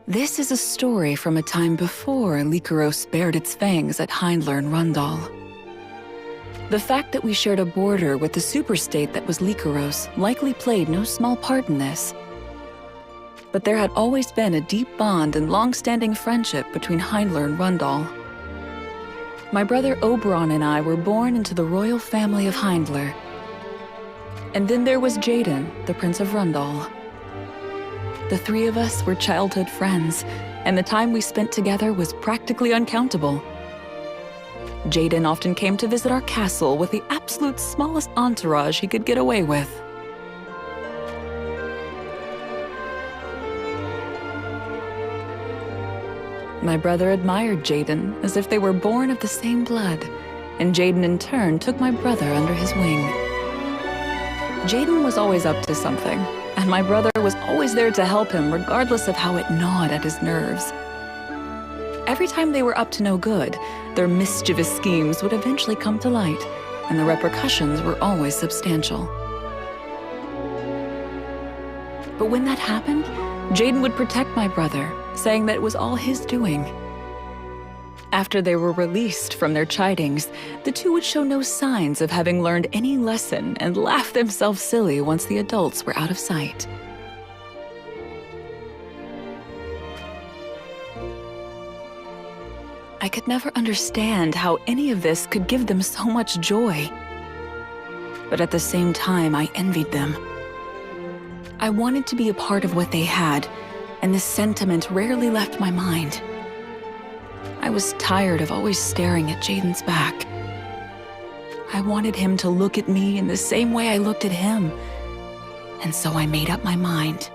This is a story from a time before Lycaros bared its fangs at Heindler and Rundal. The fact that we shared a border with the superstate that was Lycaros likely played no small part in this. But there had always been a deep bond and long-standing friendship between Heindler and Rundal. My brother Oberon and I were born into the royal family of Heindler. And then there was Jaden, the Prince of Rundal. The three of us were childhood friends, and the time we spent together was practically uncountable. Jaden often came to visit our castle with the absolute smallest entourage he could get away with. My brother admired Jaden as if they were born of the same blood, and Jaden in turn took my brother under his wing. Jaden was always up to something, and my brother was always there to help him regardless of how it gnawed at his nerves. Every time they were up to no good, their mischievous schemes would eventually come to light, and the repercussions were always substantial. But when that happened, Jaden would protect my brother, saying that it was all his doing. After they were released from their chidings, the two would show no signs of having learned any lesson and laugh themselves silly once the adults were out of sight. I could never understand how any of this could give them so much joy. But at the same time, I envied them. I wanted to be a part of what they had, and this sentiment rarely left my mind. I was tired of always staring at Jaden's back. I wanted him to look at me in the same way I looked at him, and so I made up my mind.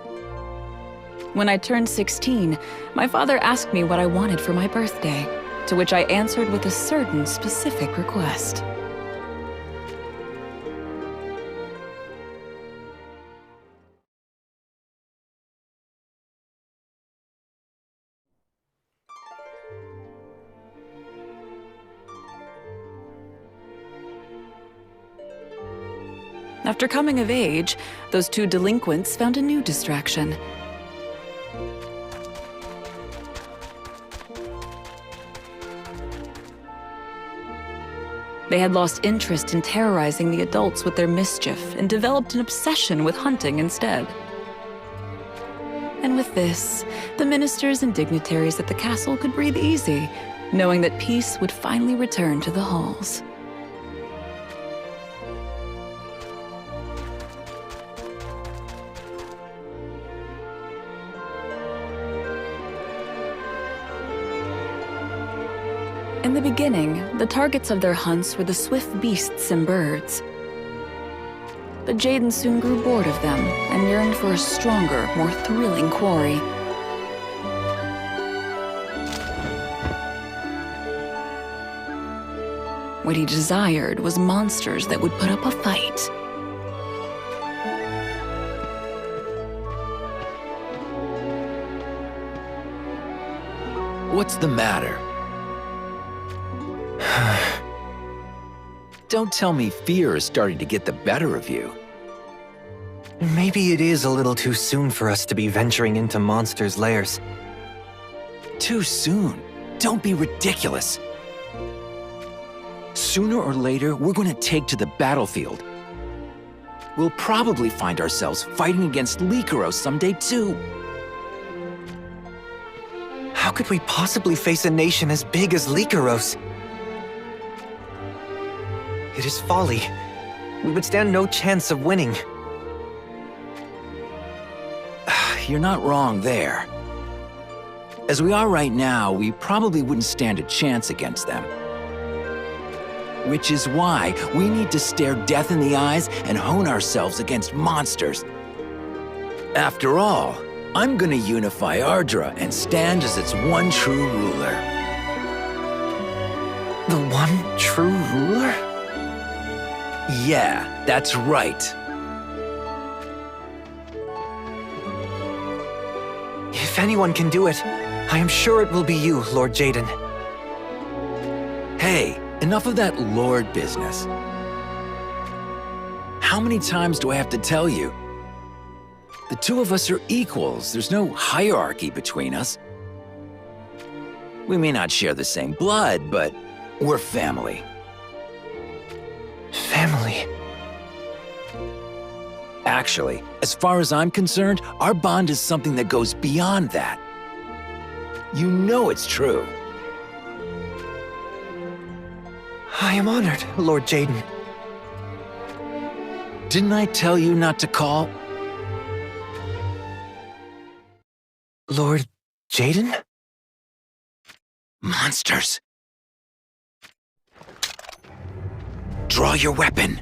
When I turned 16, my father asked me what I wanted for my birthday, to which I answered with a certain specific request. After coming of age, those two delinquents found a new distraction. They had lost interest in terrorizing the adults with their mischief and developed an obsession with hunting instead. And with this, the ministers and dignitaries at the castle could breathe easy, knowing that peace would finally return to the halls. In the beginning, the targets of their hunts were the swift beasts and birds. But Jaden soon grew bored of them and yearned for a stronger, more thrilling quarry. What he desired was monsters that would put up a fight. What's the matter? Don't tell me fear is starting to get the better of you. Maybe it is a little too soon for us to be venturing into monsters' lairs. Too soon? Don't be ridiculous. Sooner or later, we're going to take to the battlefield. We'll probably find ourselves fighting against Lycaros someday too. How could we possibly face a nation as big as Lycaros? It is folly. We would stand no chance of winning. You're not wrong there. As we are right now, we probably wouldn't stand a chance against them. Which is why we need to stare death in the eyes and hone ourselves against monsters. After all, I'm gonna unify Ardra and stand as its one true ruler. The one true ruler? Yeah, that's right. If anyone can do it, I am sure it will be you, Lord Jaden. Hey, enough of that lord business. How many times do I have to tell you? The two of us are equals. There's no hierarchy between us. We may not share the same blood, but we're family. Family? Actually, as far as I'm concerned, our bond is something that goes beyond that. You know it's true. I am honored, Lord Jaden. Didn't I tell you not to call? Lord Jaden? Monsters. Draw your weapon.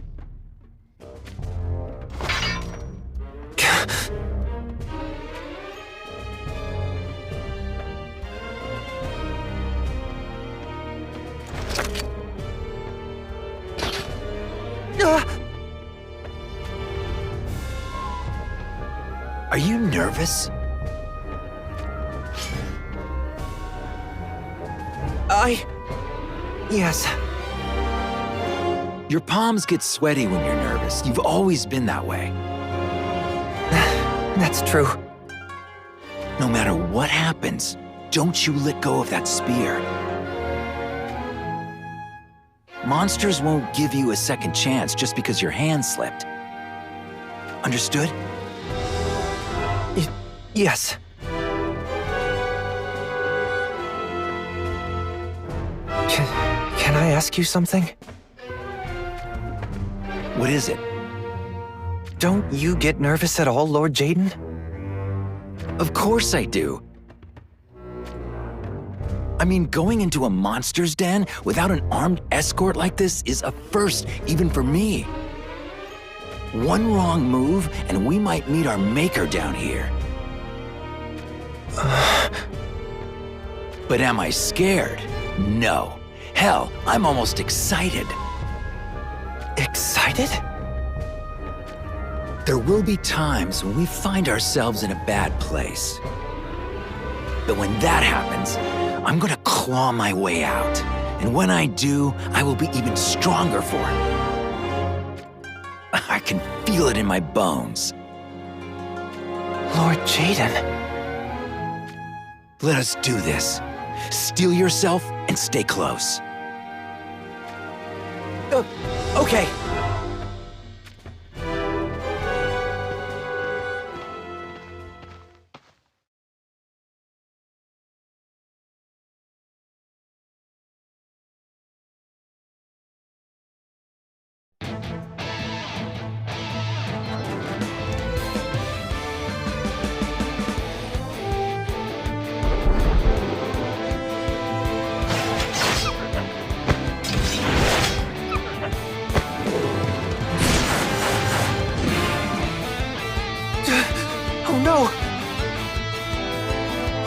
Are you nervous? Yes. Your palms get sweaty when you're nervous. You've always been that way. That's true. No matter what happens, don't you let go of that spear. Monsters won't give you a second chance just because your hand slipped. Understood? Yes. Can I ask you something? What is it? Don't you get nervous at all, Lord Jaden? Of course I do. I mean, going into a monster's den without an armed escort like this is a first, even for me. One wrong move, and we might meet our maker down here. But am I scared? No. Hell, I'm almost excited. Excited? There will be times when we find ourselves in a bad place. But when that happens, I'm gonna claw my way out. And when I do, I will be even stronger for it. I can feel it in my bones. Lord Jaden. Let us do this. Steel yourself and stay close. Okay. Oh no!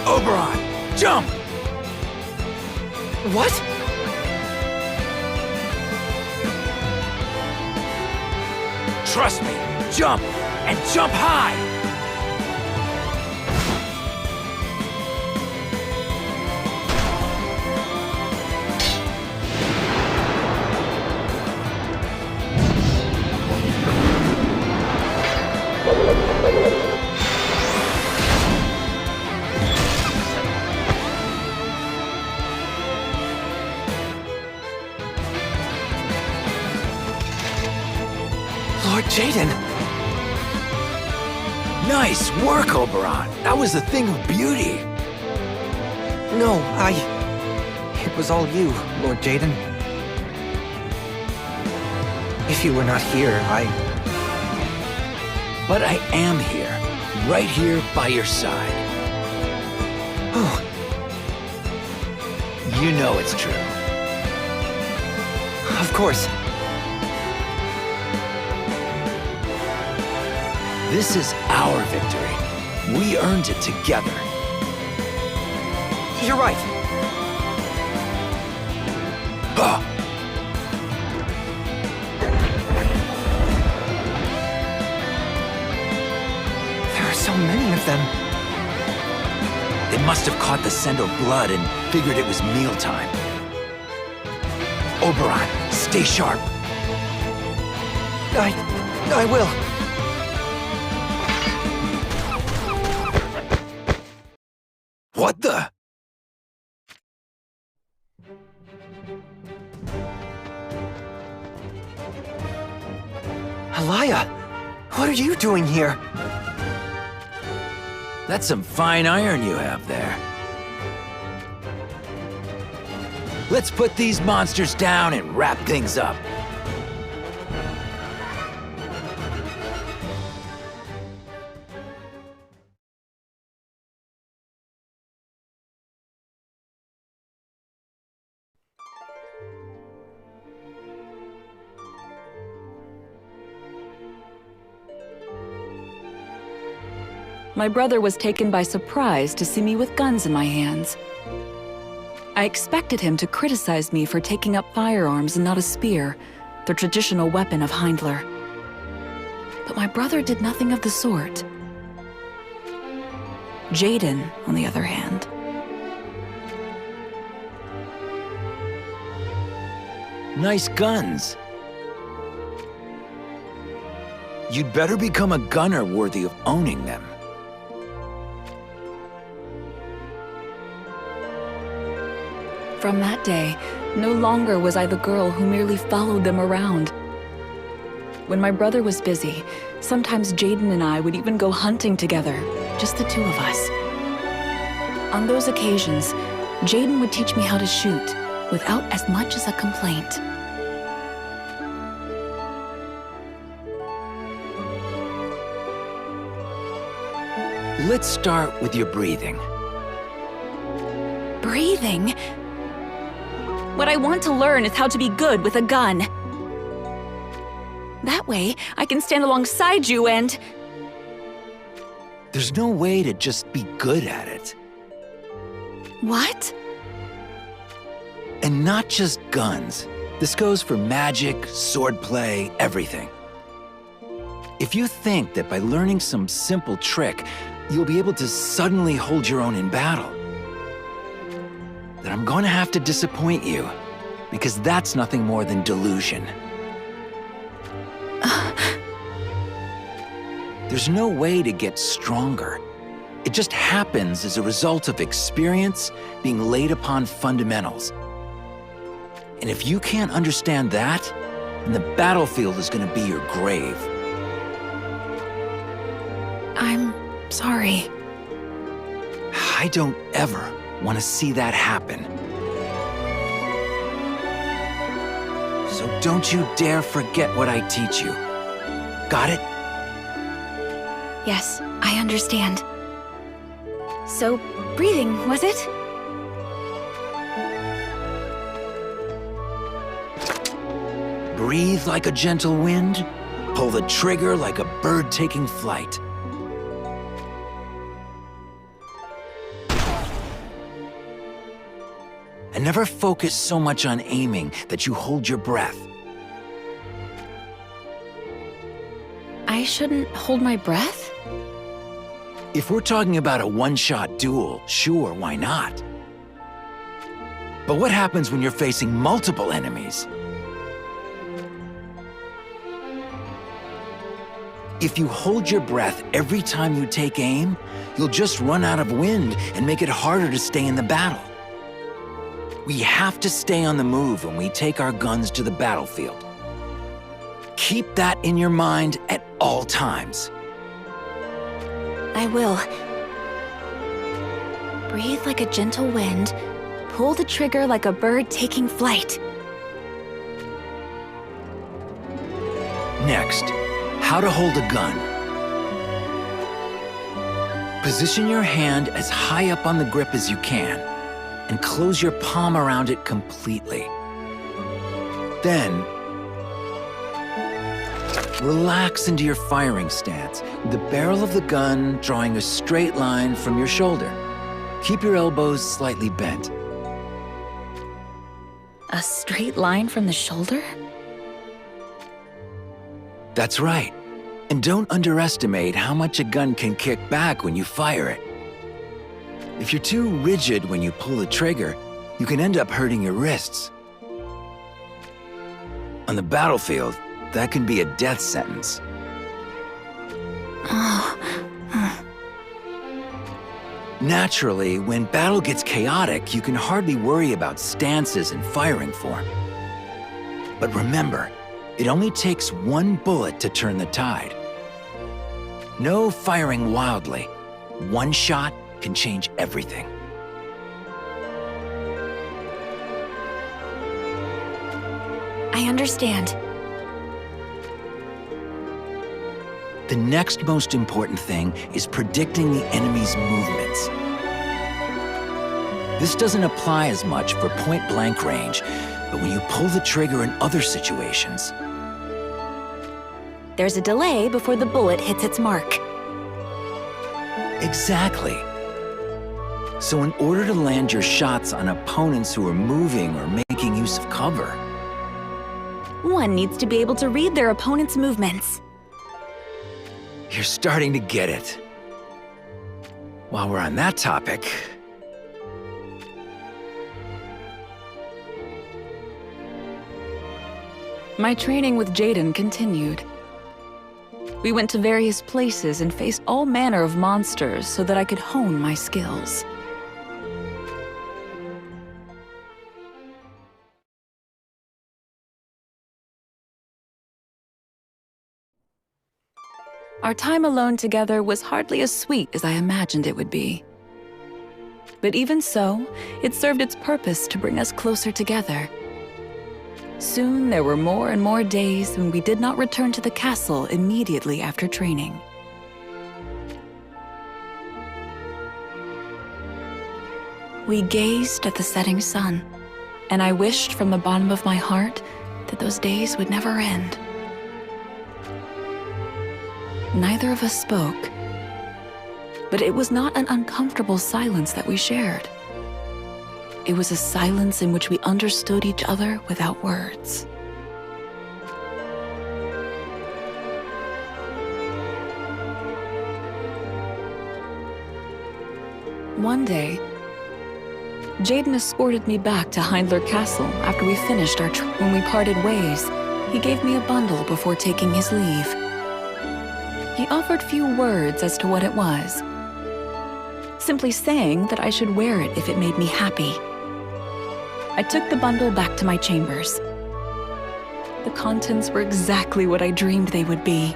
Oberon, jump! What? Trust me, jump, and jump high! Lord Jaden. Nice work, Oberon. That was a thing of beauty. No, It was all you, Lord Jaden. If you were not here, But I am here, right here by your side. Oh, You know it's true. of course. This is our victory. We earned it together. You're right. Ah! There are so many of them. They must have caught the scent of blood and figured it was mealtime. Oberon, stay sharp. I will. Alaya, what are you doing here? That's some fine iron you have there. Let's put these monsters down and wrap things up. My brother was taken by surprise to see me with guns in my hands. I expected him to criticize me for taking up firearms and not a spear, the traditional weapon of Heindler. But my brother did nothing of the sort. Jaden, on the other hand, Nice guns. You'd better become a gunner worthy of owning them. from that day, no longer was I the girl who merely followed them around. When my brother was busy, sometimes Jaden and I would even go hunting together, just the two of us. On those occasions, Jaden would teach me how to shoot, without as much as a complaint. Let's start with your breathing. Breathing? What I want to learn is how to be good with a gun. That way, I can stand alongside you and... There's no way to just be good at it. What? And not just guns. This goes for magic, swordplay, everything. If you think that by learning some simple trick, you'll be able to suddenly hold your own in battle, then I'm going to have to disappoint you, because that's nothing more than delusion. There's no way to get stronger. It just happens as a result of experience being laid upon fundamentals. And if you can't understand that, then the battlefield is going to be your grave. I'm sorry. I don't ever want to see that happen. So don't you dare forget what I teach you. Got it? Yes, I understand. So, breathing, was it? Breathe like a gentle wind. Pull the trigger like a bird taking flight. And never focus so much on aiming that you hold your breath. I shouldn't hold my breath? If we're talking about a one-shot duel, sure, why not? But what happens when you're facing multiple enemies? If you hold your breath every time you take aim, you'll just run out of wind and make it harder to stay in the battle. We have to stay on the move when we take our guns to the battlefield. Keep that in your mind at all times. I will. Breathe like a gentle wind. Pull the trigger like a bird taking flight. Next, how to hold a gun. Position your hand as high up on the grip as you can, and close your palm around it completely. Then, relax into your firing stance, with the barrel of the gun drawing a straight line from your shoulder. Keep your elbows slightly bent. A straight line from the shoulder? That's right. And don't underestimate how much a gun can kick back when you fire it. If you're too rigid when you pull the trigger, you can end up hurting your wrists. On the battlefield, that can be a death sentence. Naturally, when battle gets chaotic, you can hardly worry about stances and firing form. But remember, It only takes one bullet to turn the tide. No firing wildly. One shot can change everything. I understand. The next most important thing is predicting the enemy's movements. This doesn't apply as much for point-blank range, but when you pull the trigger in other situations, There's a delay before the bullet hits its mark. exactly. So in order to land your shots on opponents who are moving or making use of cover, One needs to be able to read their opponent's movements. you're starting to get it. While we're on that topic, My training with Jaden continued. We went to various places and faced all manner of monsters so that I could hone my skills. Our time alone together was hardly as sweet as I imagined it would be. But even so, it served its purpose to bring us closer together. Soon there were more and more days when we did not return to the castle immediately after training. We gazed at the setting sun, and I wished from the bottom of my heart that those days would never end. Neither of us spoke, but it was not an uncomfortable silence that we shared. It was a silence in which we understood each other without words. One day, Jaden escorted me back to Hindler Castle after we finished our trip. When we parted ways, he gave me a bundle before taking his leave. He offered few words as to what it was, simply saying that I should wear it if it made me happy. I took the bundle back to my chambers. The contents were exactly what I dreamed they would be.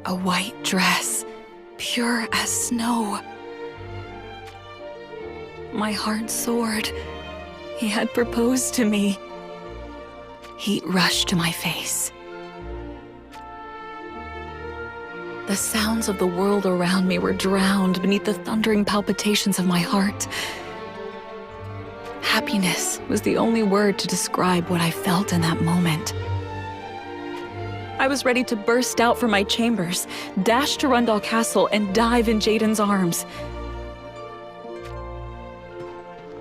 A white dress, pure as snow. My heart soared. He had proposed to me. Heat rushed to my face. The sounds of the world around me were drowned beneath the thundering palpitations of my heart. Happiness was the only word to describe what I felt in that moment. I was ready to burst out from my chambers, dash to Rundal Castle, and dive in Jaden's arms.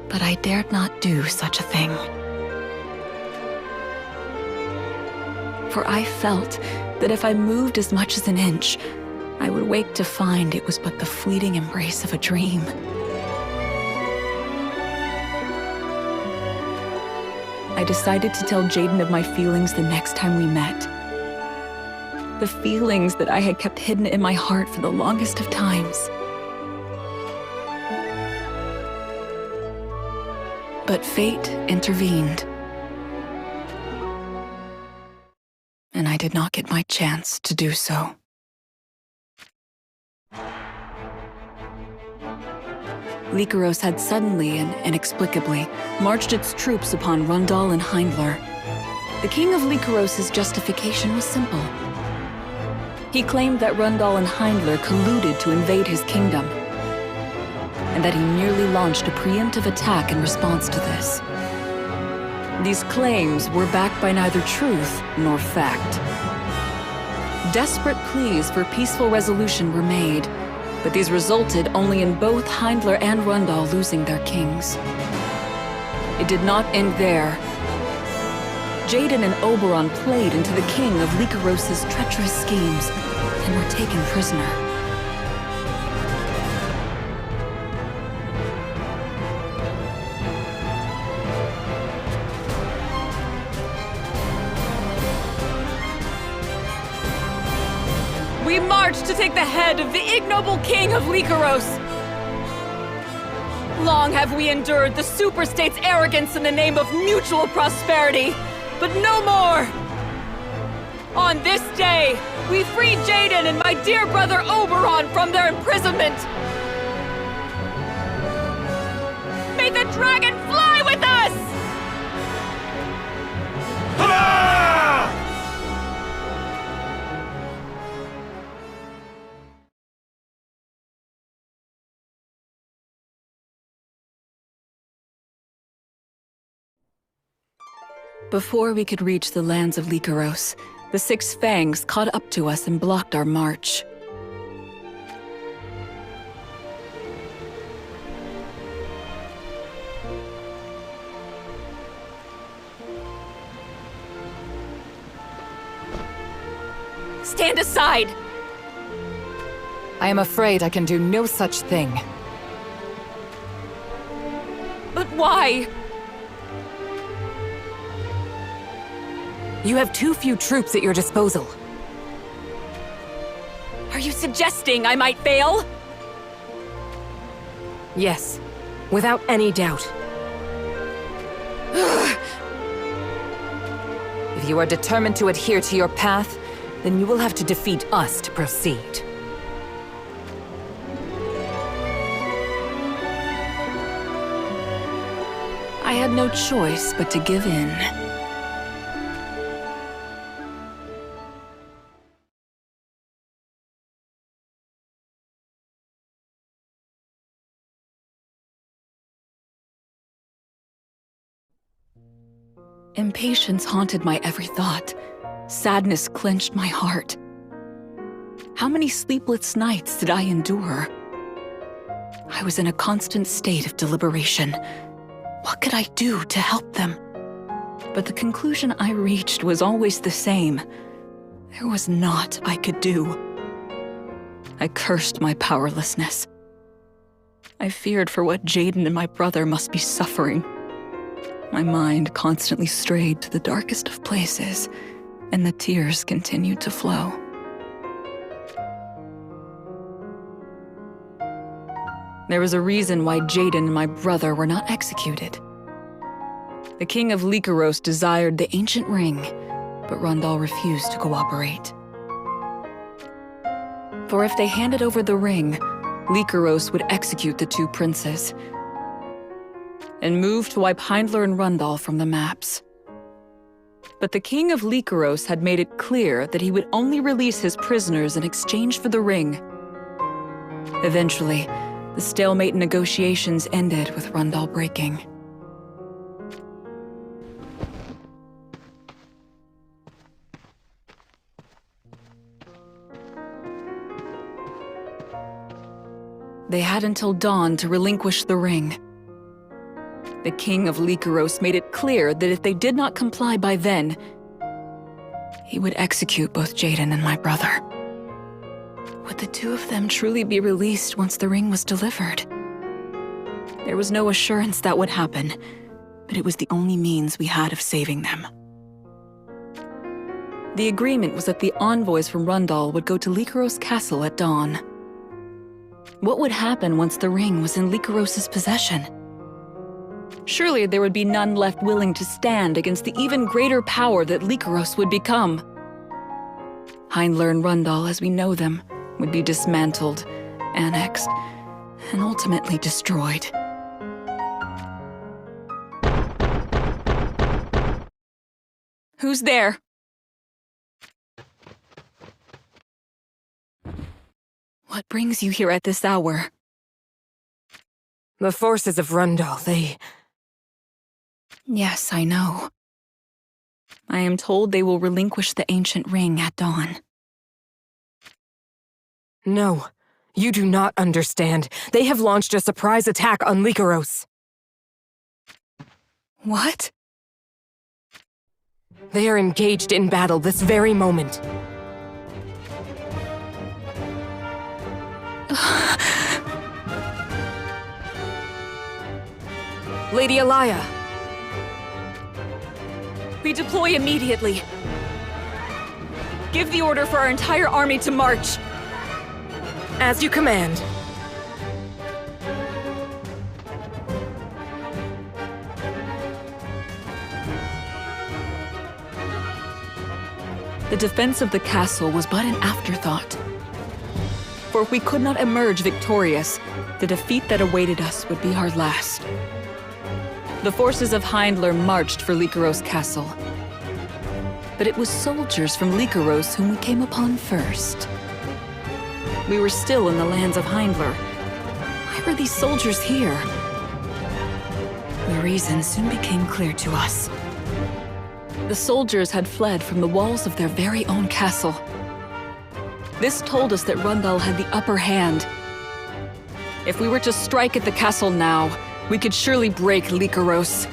But I dared not do such a thing. For I felt that if I moved as much as an inch, I would wake to find it was but the fleeting embrace of a dream. I decided to tell Jaden of my feelings the next time we met. The feelings that I had kept hidden in my heart for the longest of times. But fate intervened. And I did not get my chance to do so. Lycaros had suddenly and inexplicably marched its troops upon Rundal and Hindler. The king of Lycaros' justification was simple. He claimed that Rundal and Hindler colluded to invade his kingdom, and that he merely launched a preemptive attack in response to this. These claims were backed by neither truth nor fact. Desperate pleas for peaceful resolution were made, but these resulted only in both Hindler and Rundal losing their kings. It did not end there. Jaden and Oberon played into the king of Lycaros' treacherous schemes and were taken prisoner. We march march to take the head of the ignoble king of Lycaros. Long have we endured the superstate's arrogance in the name of mutual prosperity, but no more! On this day, we free Jaden and my dear brother Oberon from their imprisonment! May the dragon fly with us! Before we could reach the lands of Lycaros, the Six Fangs caught up to us and blocked our march. Stand aside! I am afraid I can do no such thing. But why? You have too few troops at your disposal. Are you suggesting I might fail? Yes, without any doubt. If you are determined to adhere to your path, then you will have to defeat us to proceed. I had no choice but to give in. Impatience haunted my every thought. Sadness clenched my heart. How many sleepless nights did I endure? I was in a constant state of deliberation. What could I do to help them? But the conclusion I reached was always the same. There was naught I could do. I cursed my powerlessness. I feared for what Jaden and my brother must be suffering. My mind constantly strayed to the darkest of places, and the tears continued to flow. There was a reason why Jaden and my brother were not executed. The king of Lycaros desired the ancient ring, but Rundal refused to cooperate. For if they handed over the ring, Lycaros would execute the two princes, and move to wipe Heindler and Rundal from the maps. But the king of Lycaros had made it clear that he would only release his prisoners in exchange for the ring. Eventually, the stalemate negotiations ended with Rundal breaking. They had until dawn to relinquish the ring. The king of Lycaros made it clear that if they did not comply by then, he would execute both Jaden and my brother. Would the two of them truly be released once the ring was delivered? There was no assurance that would happen, but it was the only means we had of saving them. The agreement was that the envoys from Rundal would go to Lycaros Castle at dawn. What would happen once the ring was in Lycaros' possession? Surely there would be none left willing to stand against the even greater power that Lycaros would become. Heindler and Rundal, as we know them, would be dismantled, annexed, and ultimately destroyed. Who's there? What brings you here at this hour? The forces of Rundal, they... Yes, I know. I am told they will relinquish the ancient ring at dawn. No, you do not understand. They have launched a surprise attack on Lycaros. What? They are engaged in battle this very moment. Lady Alaya! We deploy immediately. Give the order for our entire army to march. As you command. The defense of the castle was but an afterthought. For if we could not emerge victorious, the defeat that awaited us would be our last. The forces of Hyndler marched for Lycaros Castle. But it was soldiers from Lycaros whom we came upon first. We were still in the lands of Hyndler. Why were these soldiers here? The reason soon became clear to us. The soldiers had fled from the walls of their very own castle. This told us that Rundal had the upper hand. If we were to strike at the castle now, we could surely break Lycaros.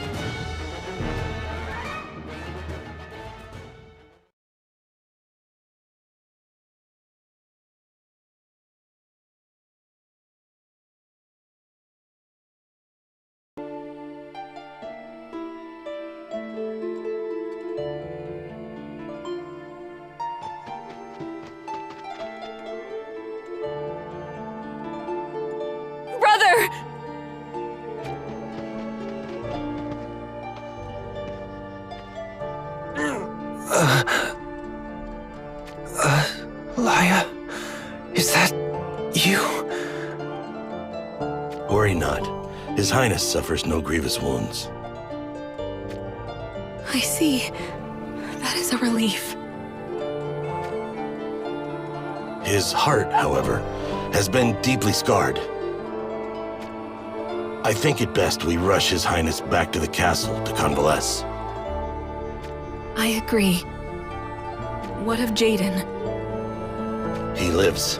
Brother! Laya, is that you? Worry not. His Highness suffers no grievous wounds. I see. That is a relief. His heart, however, has been deeply scarred. I think it best we rush His Highness back to the castle to convalesce. I agree. What of Jaden? He lives.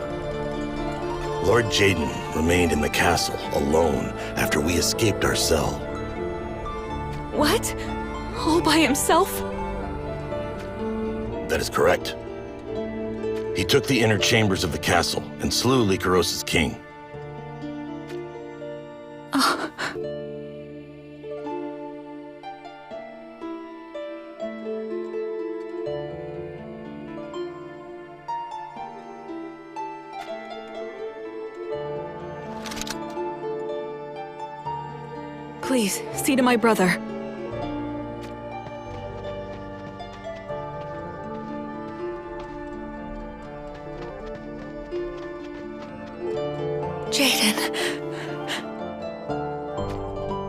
Lord Jaden remained in the castle alone after we escaped our cell. What? All by himself? That is correct. He took the inner chambers of the castle and slew Lycaros' king. Please, see to my brother. Jaden.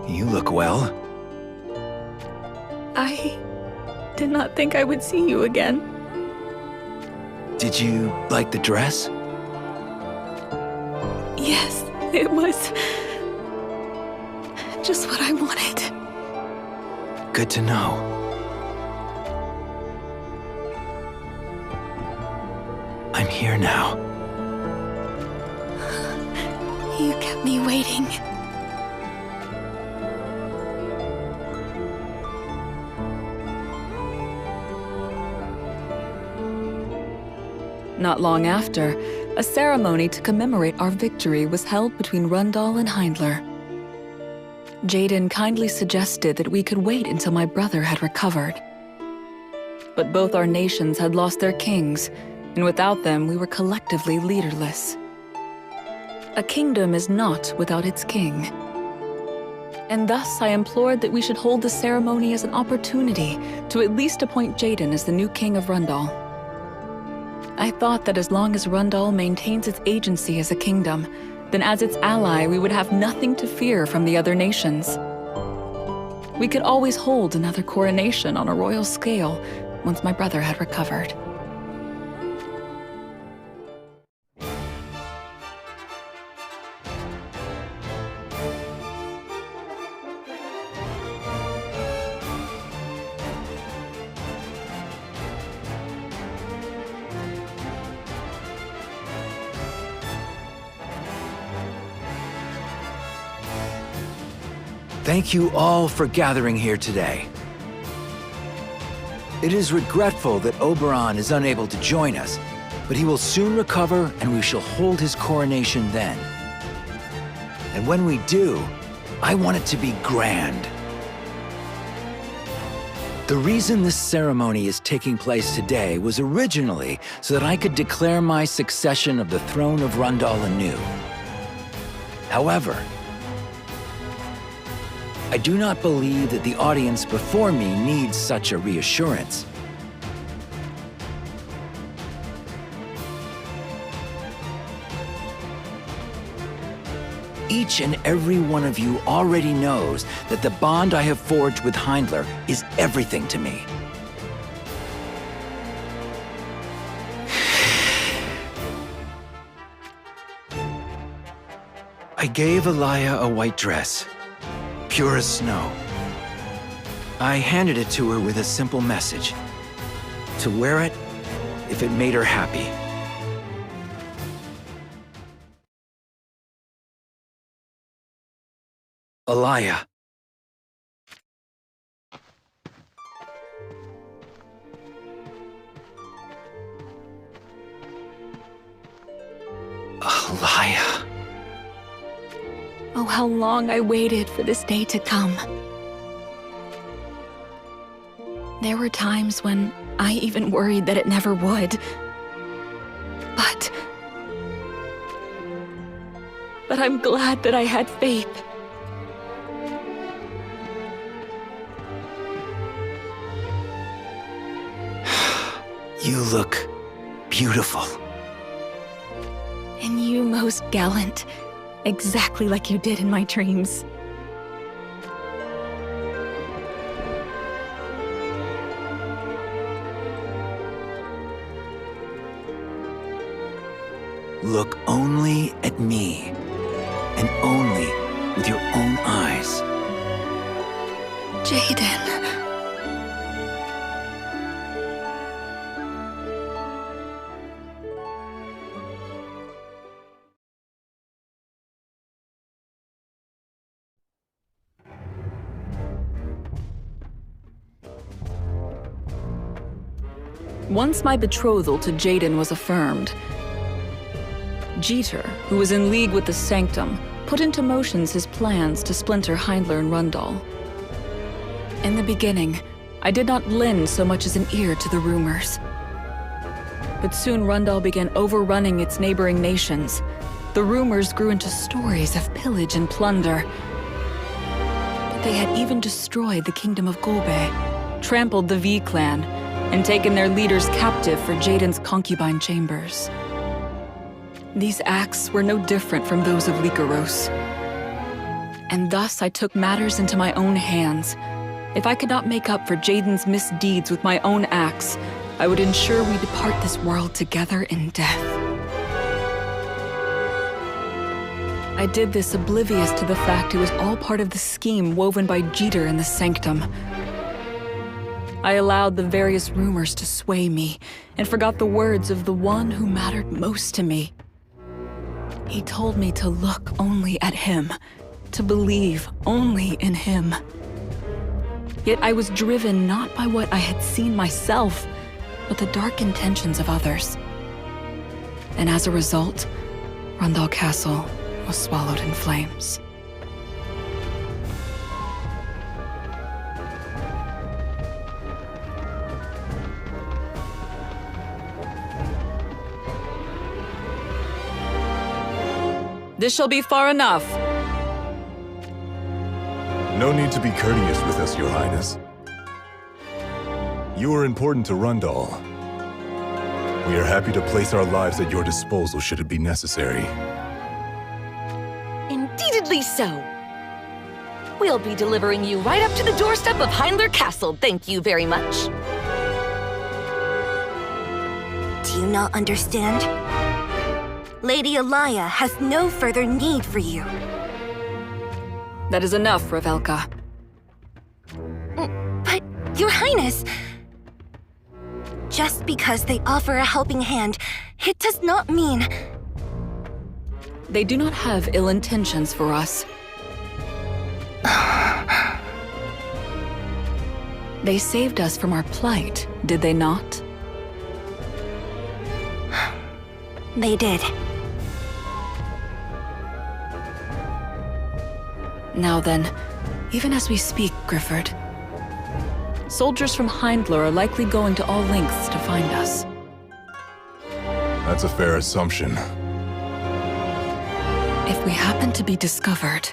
You look well. I did not think I would see you again. Did you like the dress? Yes, it was just what I wanted. Good to know. I'm here now. You kept me waiting. Not long after, a ceremony to commemorate our victory was held between Rundal and Hyndler. Jaden kindly suggested that we could wait until my brother had recovered. But both our nations had lost their kings, and without them we were collectively leaderless. A kingdom is not without its king. And thus I implored that we should hold the ceremony as an opportunity to at least appoint Jaden as the new king of Rundal. I thought that as long as Rundal maintains its agency as a kingdom, then as its ally we would have nothing to fear from the other nations. We could always hold another coronation on a royal scale once my brother had recovered. Thank you all for gathering here today. It is regretful that Oberon is unable to join us, but he will soon recover and we shall hold his coronation then. And when we do, I want it to be grand. The reason this ceremony is taking place today was originally so that I could declare my succession of the throne of Rundal anew. However, I do not believe that the audience before me needs such a reassurance. Each and every one of you already knows that the bond I have forged with Heindler is everything to me. I gave Alaya a white dress, pure as snow. I handed it to her with a simple message: to wear it if it made her happy. Alaya. Alaya. Oh, how long I waited for this day to come. There were times when I even worried that it never would. But I'm glad that I had faith. You look beautiful. And you most gallant, exactly like you did in my dreams. Look only at me, and only with your own eyes. Jaden. Once my betrothal to Jaden was affirmed, Jeter, who was in league with the Sanctum, put into motions his plans to splinter Heindler and Rundal. In the beginning, I did not lend so much as an ear to the rumors. But soon Rundal began overrunning its neighboring nations. The rumors grew into stories of pillage and plunder. But they had even destroyed the kingdom of Golbe, trampled the V clan, and taken their leaders captive for Jaden's concubine chambers. These acts were no different from those of Lycaros. And thus I took matters into my own hands. If I could not make up for Jaden's misdeeds with my own acts, I would ensure we depart this world together in death. I did this oblivious to the fact it was all part of the scheme woven by Jeter and the Sanctum. I allowed the various rumors to sway me and forgot the words of the one who mattered most to me. He told me to look only at him, to believe only in him. Yet I was driven not by what I had seen myself, but the dark intentions of others. And as a result, Rundal Castle was swallowed in flames. This shall be far enough. No need to be courteous with us, Your Highness. You are important to Rundal. We are happy to place our lives at your disposal should it be necessary. Indeedly so. We'll be delivering you right up to the doorstep of Heindler Castle, thank you very much. Do you not understand? Lady Alaya has no further need for you. That is enough, Ravelka. But, Your Highness... Just because they offer a helping hand, it does not mean... They do not have ill intentions for us. They saved us from our plight, did they not? They did. Now then, even as we speak, Grifford, soldiers from Heindler are likely going to all lengths to find us. That's a fair assumption. If we happen to be discovered...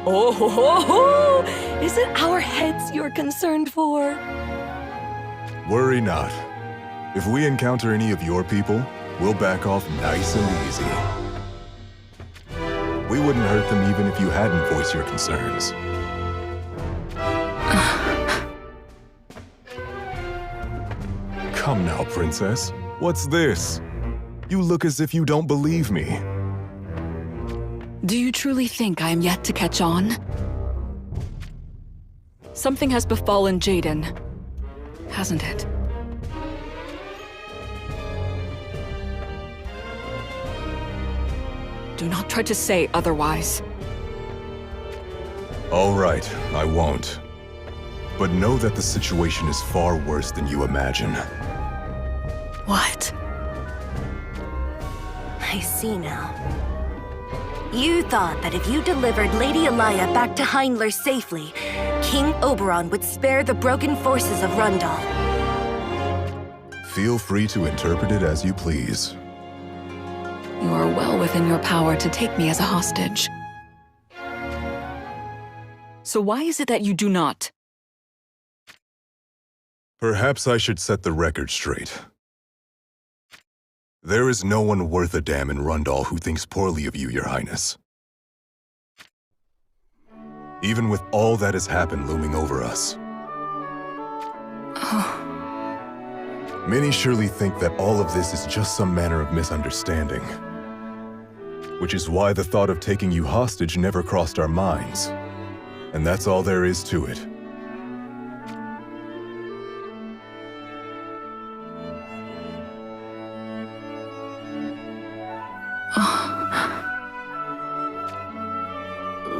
Oh, ho, ho, ho! Is it our heads you're concerned for? Worry not. If we encounter any of your people, we'll back off nice and easy. We wouldn't hurt them even if you hadn't voiced your concerns. Come now, Princess. What's this? You look as if you don't believe me. Do you truly think I am yet to catch on? Something has befallen Jaden, hasn't it? Do not try to say otherwise. All right, I won't. But know that the situation is far worse than you imagine. What? I see now. You thought that if you delivered Lady Alaya back to Heindler safely, King Oberon would spare the broken forces of Rundal. Feel free to interpret it as you please. You are well within your power to take me as a hostage. So why is it that you do not? Perhaps I should set the record straight. There is no one worth a damn in Rundal who thinks poorly of you, Your Highness. Even with all that has happened looming over us. Many surely think that all of this is just some manner of misunderstanding. Which is why the thought of taking you hostage never crossed our minds. And that's all there is to it.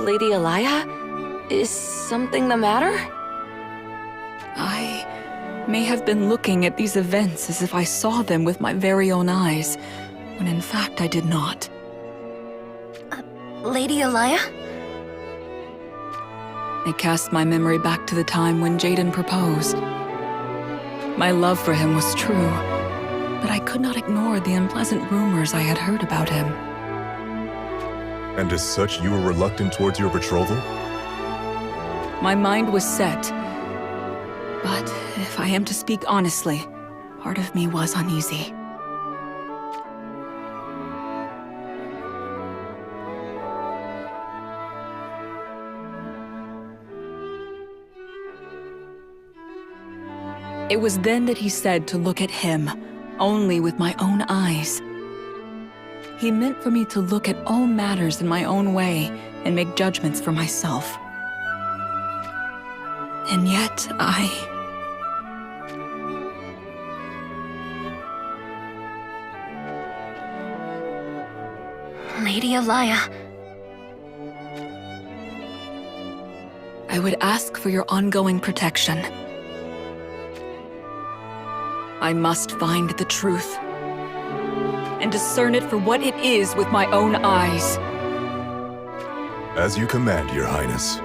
Lady Alaya? Is something the matter? I may have been looking at these events as if I saw them with my very own eyes, when in fact I did not. Lady Alaya? I cast my memory back to the time when Jaden proposed. My love for him was true, but I could not ignore the unpleasant rumors I had heard about him. And as such, you were reluctant towards your betrothal? My mind was set, but if I am to speak honestly, part of me was uneasy. It was then that he said to look at him, only with my own eyes. He meant for me to look at all matters in my own way and make judgments for myself. And yet, Lady Alaya. I would ask for your ongoing protection. I must find the truth and discern it for what it is with my own eyes. As you command, Your Highness.